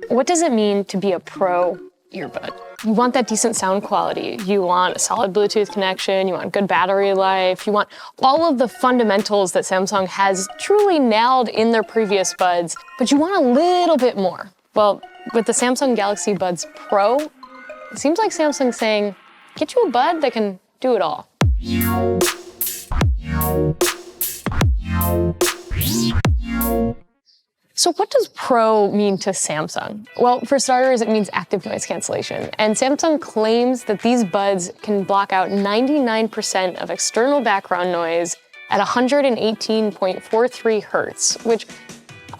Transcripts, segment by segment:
What does it mean to be a pro earbud? You want that decent sound quality. You want a solid Bluetooth connection. You want good battery life. You want all of the fundamentals that Samsung has truly nailed in their previous buds, but you want a little bit more. Well, with the Samsung Galaxy Buds Pro, it seems like Samsung's saying, get you a bud that can do it all. So what does Pro mean to Samsung? Well, for starters, it means active noise cancellation. And Samsung claims that these buds can block out 99% of external background noise at 118.43 hertz, which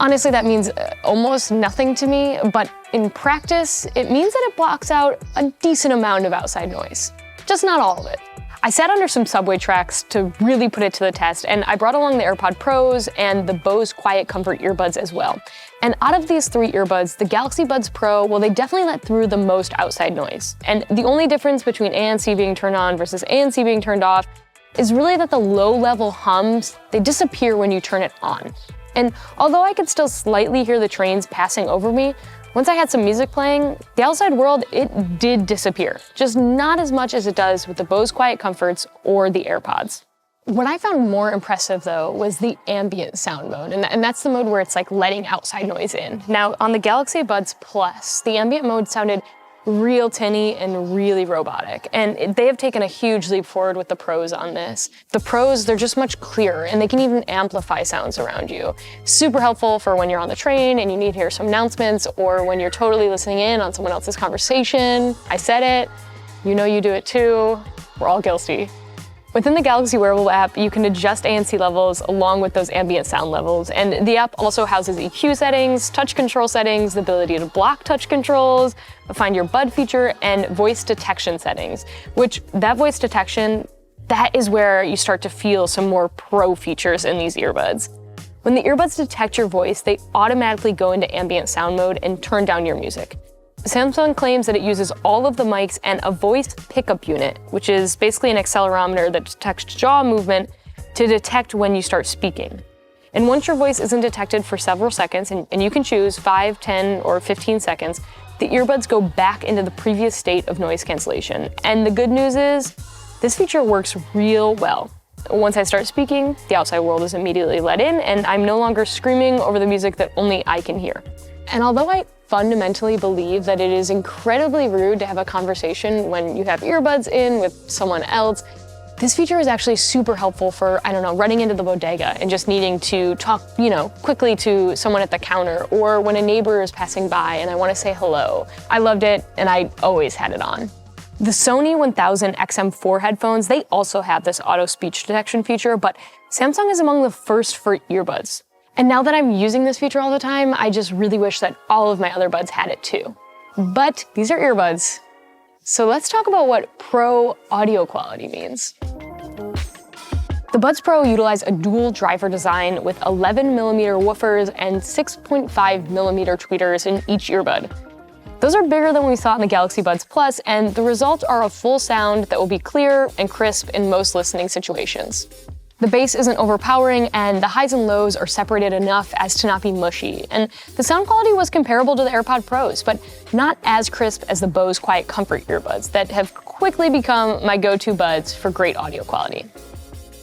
honestly, that means almost nothing to me, but in practice, it means that it blocks out a decent amount of outside noise. Just not all of it. I sat under some subway tracks to really put it to the test, and I brought along the AirPod Pros and the Bose Quiet Comfort earbuds as well. And out of these three earbuds, the Galaxy Buds Pro, well, they definitely let through the most outside noise. And the only difference between ANC being turned on versus ANC being turned off is really that the low-level hums, they disappear when you turn it on. And although I could still slightly hear the trains passing over me, once I had some music playing, the outside world, it did disappear. Just not as much as it does with the Bose Quiet Comforts or the AirPods. What I found more impressive though was the ambient sound mode, and that's the mode where it's like letting outside noise in. Now on the Galaxy Buds Plus, the ambient mode sounded real tinny and really robotic, and they have taken a huge leap forward with the Pros on this. The Pros, they're just much clearer, and they can even amplify sounds around you. Super helpful for when you're on the train and you need to hear some announcements, or when you're totally listening in on someone else's conversation. I said it, you know you do it too, we're all guilty. Within the Galaxy Wearable app, you can adjust ANC levels along with those ambient sound levels. And the app also houses EQ settings, touch control settings, the ability to block touch controls, find your bud feature, and voice detection settings, which that voice detection, that is where you start to feel some more pro features in these earbuds. When the earbuds detect your voice, they automatically go into ambient sound mode and turn down your music. Samsung claims that it uses all of the mics and a voice pickup unit, which is basically an accelerometer that detects jaw movement to detect when you start speaking. And once your voice isn't detected for several seconds, and you can choose 5, 10, or 15 seconds, the earbuds go back into the previous state of noise cancellation. And the good news is, this feature works real well. Once I start speaking, the outside world is immediately let in, and I'm no longer screaming over the music that only I can hear. And although I fundamentally believe that it is incredibly rude to have a conversation when you have earbuds in with someone else, this feature is actually super helpful for, I don't know, running into the bodega and just needing to talk, quickly to someone at the counter, or when a neighbor is passing by and I want to say hello. I loved it, and I always had it on. The Sony 1000 XM4 headphones, they also have this auto speech detection feature, but Samsung is among the first for earbuds. And now that I'm using this feature all the time, I just really wish that all of my other buds had it too. But these are earbuds. So let's talk about what pro audio quality means. The Buds Pro utilize a dual driver design with 11mm woofers and 6.5mm tweeters in each earbud. Those are bigger than we saw in the Galaxy Buds Plus, and the results are a full sound that will be clear and crisp in most listening situations. The bass isn't overpowering, and the highs and lows are separated enough as to not be mushy. And the sound quality was comparable to the AirPod Pros, but not as crisp as the Bose Quiet Comfort earbuds that have quickly become my go-to buds for great audio quality.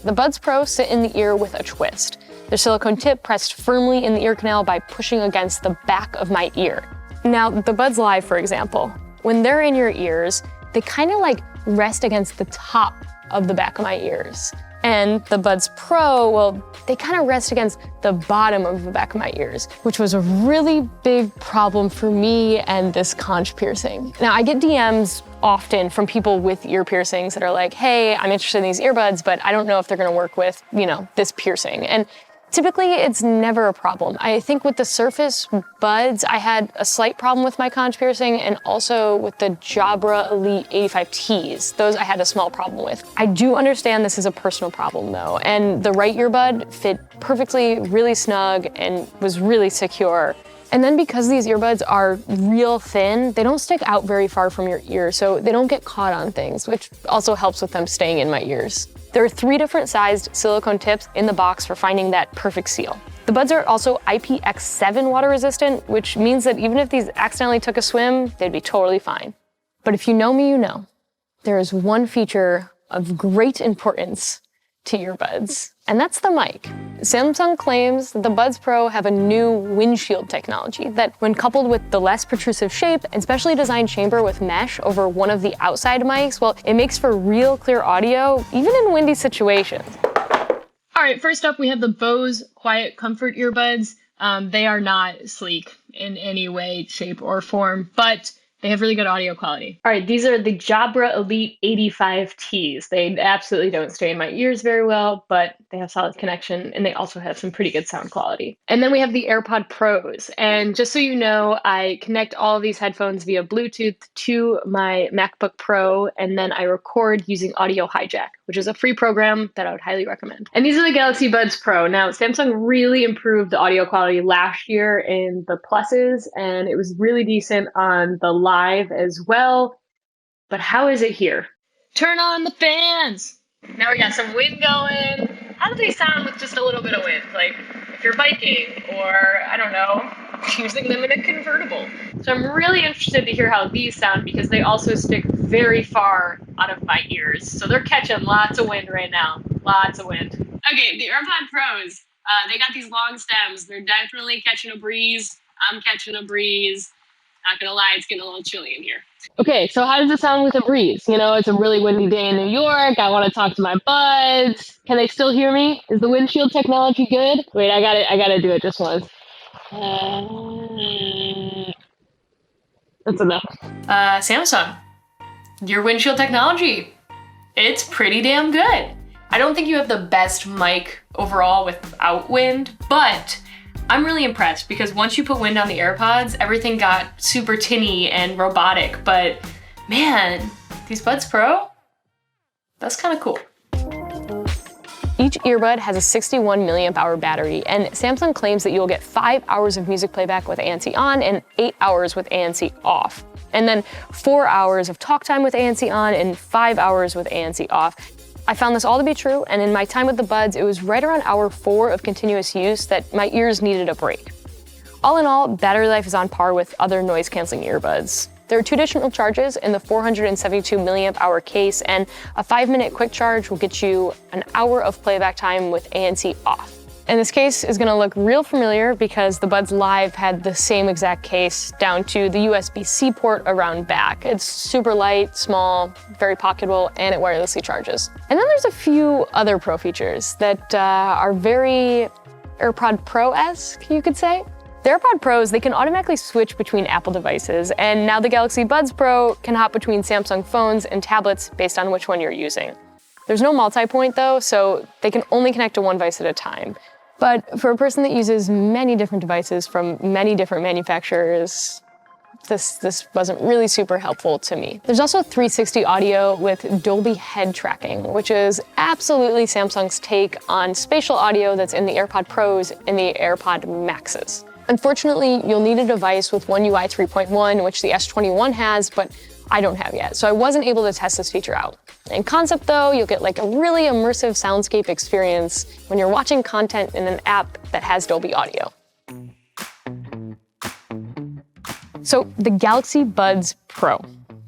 The Buds Pro sit in the ear with a twist. Their silicone tip pressed firmly in the ear canal by pushing against the back of my ear. Now, the Buds Live, for example, when they're in your ears, they kind of like rest against the top of the back of my ears. And the Buds Pro, well, they kind of rest against the bottom of the back of my ears, which was a really big problem for me and this conch piercing. Now, I get DMs often from people with ear piercings that are like, hey, I'm interested in these earbuds, but I don't know if they're gonna work with, this piercing. And typically, it's never a problem. I think with the Surface Buds, I had a slight problem with my conch piercing, and also with the Jabra Elite 85Ts. Those I had a small problem with. I do understand this is a personal problem though, and the right earbud fit perfectly, really snug, and was really secure. And then because these earbuds are real thin, they don't stick out very far from your ear, so they don't get caught on things, which also helps with them staying in my ears. There are 3 different sized silicone tips in the box for finding that perfect seal. The buds are also IPX7 water resistant, which means that even if these accidentally took a swim, they'd be totally fine. But if you know me, you know. There is one feature of great importance to earbuds, and that's the mic. Samsung claims that the Buds Pro have a new windshield technology that, when coupled with the less protrusive shape and specially designed chamber with mesh over one of the outside mics, well, it makes for real clear audio, even in windy situations. All right, first up, we have the Bose Quiet Comfort earbuds. They are not sleek in any way, shape, or form, but they have really good audio quality. All right, these are the Jabra Elite 85Ts. They absolutely don't stay in my ears very well, but they have solid connection, and they also have some pretty good sound quality. And then we have the AirPod Pros. And just so you know, I connect all of these headphones via Bluetooth to my MacBook Pro, and then I record using Audio Hijack, which is a free program that I would highly recommend. And these are the Galaxy Buds Pro. Now, Samsung really improved the audio quality last year in the Pluses, and it was really decent on the Live as well. But how is it here? Turn on the fans! Now we got some wind going. How do they sound with just a little bit of wind? Like if you're biking or, I don't know, using them in a convertible. So I'm really interested to hear how these sound because they also stick very far out of my ears. So they're catching lots of wind right now. Lots of wind. Okay, the AirPod Pros, they got these long stems. They're definitely catching a breeze. I'm catching a breeze. Not gonna lie, it's getting a little chilly in here. Okay, so how does it sound with a breeze? You know, it's a really windy day in New York. I want to talk to my buds. Can they still hear me? Is the windshield technology good? Wait, I gotta do it just once. That's enough. Samsung, your windshield technology, it's pretty damn good. I don't think you have the best mic overall without wind, but I'm really impressed because once you put wind on the AirPods, everything got super tinny and robotic, but man, these Buds Pro, that's kind of cool. Each earbud has a 61 milliamp hour battery, and Samsung claims that you'll get 5 hours of music playback with ANC on and 8 hours with ANC off. And then 4 hours of talk time with ANC on and 5 hours with ANC off. I found this all to be true, and in my time with the Buds, it was right around hour 4 of continuous use that my ears needed a break. All in all, battery life is on par with other noise-canceling earbuds. There are 2 additional charges in the 472 milliamp hour case, and a 5-minute quick charge will get you an hour of playback time with ANC off. And this case is gonna look real familiar because the Buds Live had the same exact case down to the USB-C port around back. It's super light, small, very pocketable, and it wirelessly charges. And then there's a few other Pro features that are very AirPod Pro-esque, you could say. The AirPod Pros, they can automatically switch between Apple devices, and now the Galaxy Buds Pro can hop between Samsung phones and tablets based on which one you're using. There's no multi-point though, so they can only connect to one device at a time. But for a person that uses many different devices from many different manufacturers, this wasn't really super helpful to me. There's also 360 audio with Dolby head tracking, which is absolutely Samsung's take on spatial audio that's in the AirPod Pros and the AirPod Maxes. Unfortunately, you'll need a device with One UI 3.1, which the S21 has, but I don't have yet, so I wasn't able to test this feature out. In concept though, you'll get like a really immersive soundscape experience when you're watching content in an app that has Dolby Audio. So the Galaxy Buds Pro.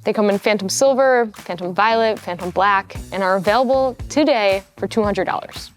They come in Phantom Silver, Phantom Violet, Phantom Black, and are available today for $200.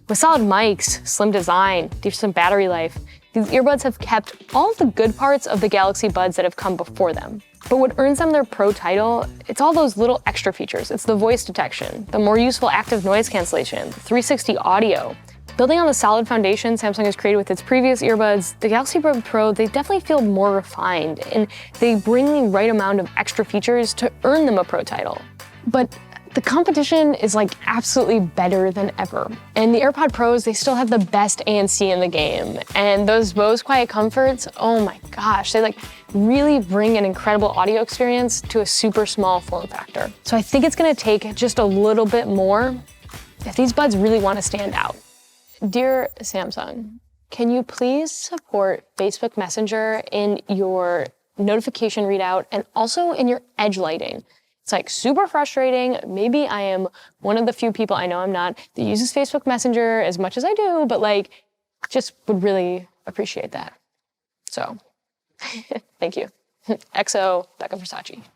With solid mics, slim design, decent battery life, these earbuds have kept all of the good parts of the Galaxy Buds that have come before them. But what earns them their Pro title, it's all those little extra features. It's the voice detection, the more useful active noise cancellation, 360 audio. Building on the solid foundation Samsung has created with its previous earbuds, the Galaxy Buds Pro, they definitely feel more refined, and they bring the right amount of extra features to earn them a Pro title. But the competition is like absolutely better than ever. And the AirPod Pros, they still have the best ANC in the game. And those Bose Quiet Comforts, oh my gosh, they like really bring an incredible audio experience to a super small form factor. So I think it's gonna take just a little bit more if these buds really wanna stand out. Dear Samsung, can you please support Facebook Messenger in your notification readout and also in your edge lighting? It's like super frustrating. Maybe I am one of the few people, I know I'm not, that uses Facebook Messenger as much as I do, but like, just would really appreciate that. So, thank you. XO, Becca Versace.